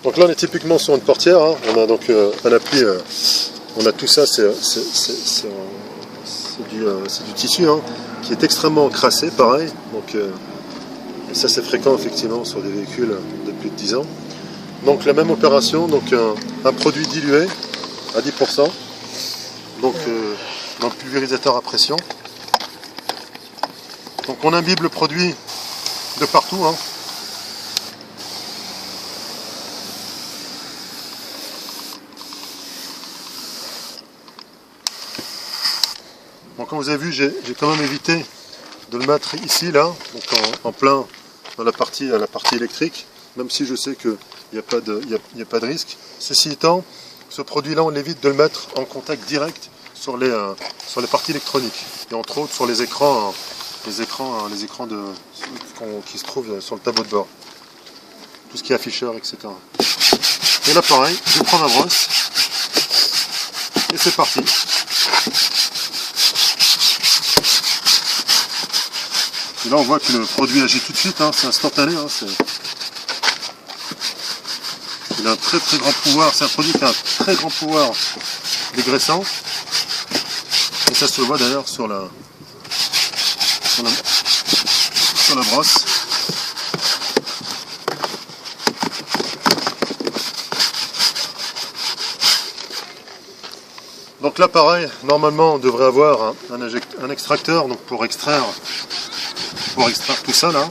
Donc là on est typiquement sur une portière, hein. On a donc un appui, on a tout ça, c'est du tissu, hein, qui est extrêmement crassé, pareil. Donc, et ça c'est fréquent effectivement sur des véhicules de plus de 10 ans. Donc la même opération, donc un produit dilué à 10%, donc dans le pulvérisateur à pression. Donc on imbibe le produit de partout, hein. Bon, comme vous avez vu, j'ai quand même évité de le mettre ici, là, donc en plein dans la partie électrique, même si je sais qu'il n'y a pas de risque. Ceci étant, ce produit-là, on évite de le mettre en contact direct sur les parties électroniques, et entre autres sur les écrans qui se trouvent sur le tableau de bord. Tout ce qui est afficheur, etc. Et là, pareil, je prends ma brosse, et c'est parti. Et là on voit que le produit agit tout de suite, hein, c'est instantané, hein, il a un très grand pouvoir, c'est un produit qui a un très grand pouvoir dégraissant. Et ça se voit d'ailleurs sur la brosse. Donc là pareil, normalement on devrait avoir un extracteur donc pour extraire tout ça là.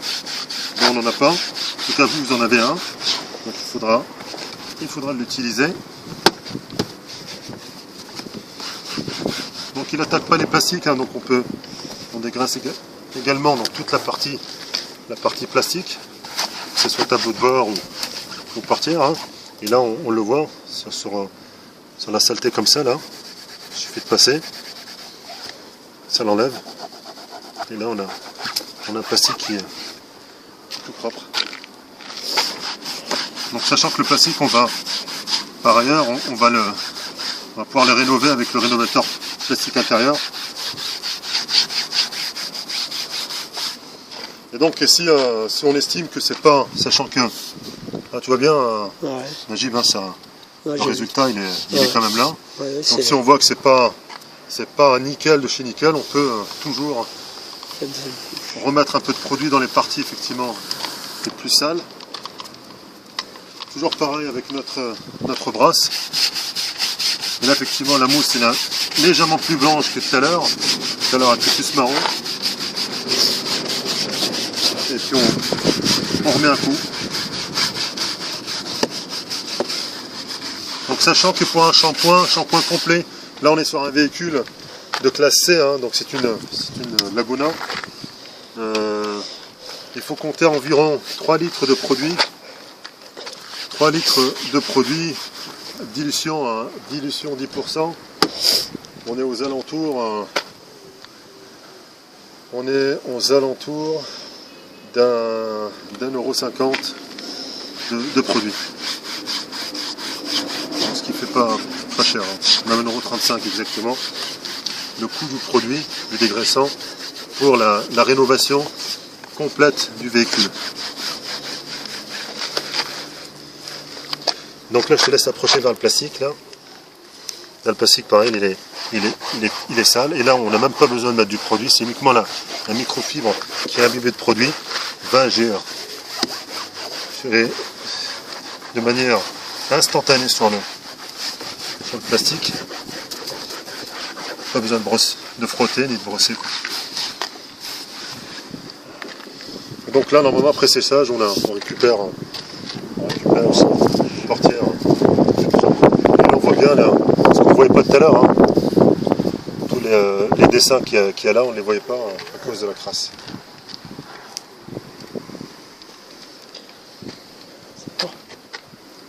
Bon, on n'en a pas. En tout cas vous en avez un. Donc il faudra l'utiliser. Donc il n'attaque pas les plastiques, hein, donc on dégraisse également donc toute la partie plastique, que ce soit tableau de bord ou portière, hein. Et là on le voit sur la saleté comme ça là. Il suffit de passer, ça l'enlève. Et là on a un plastique qui est tout propre. Donc sachant que le plastique, par ailleurs, on va pouvoir le rénover avec le rénovateur plastique intérieur. Et donc si on estime que c'est pas, sachant que, ah, tu vois bien, Najib, hein, le résultat il est quand même là. Ouais, donc si on voit que c'est pas un nickel de chez nickel, on peut toujours remettre un peu de produit dans les parties effectivement les plus sales. Toujours pareil avec notre brosse. Et là effectivement la mousse est là, légèrement plus blanche que tout à l'heure. Tout à l'heure elle était plus marron. Et puis on remet un coup. Donc sachant que pour un shampoing complet, là on est sur un véhicule de classe C, hein, donc c'est une Laguna. Il faut compter environ 3 litres de produit. 3 litres de produit, dilution 10%. On est aux alentours d'un €1,50 de produit. Ce qui fait pas cher, hein. On a 1,35 € exactement. Le coût du produit, du dégraissant, pour la rénovation complète du véhicule. Donc là je te laisse approcher vers le plastique là. Là le plastique pareil il est sale, et là on n'a même pas besoin de mettre du produit, c'est uniquement la microfibre qui est imbibée de produit, 20 GR. De manière instantanée sur le plastique. Pas besoin de frotter ni de brosser, quoi. Donc là normalement après séchage on récupère aussi une portière. Et là on voit bien là, ce qu'on ne voyait pas tout à l'heure, hein. Tous les dessins qu'il y a là, on ne les voyait pas à cause de la crasse.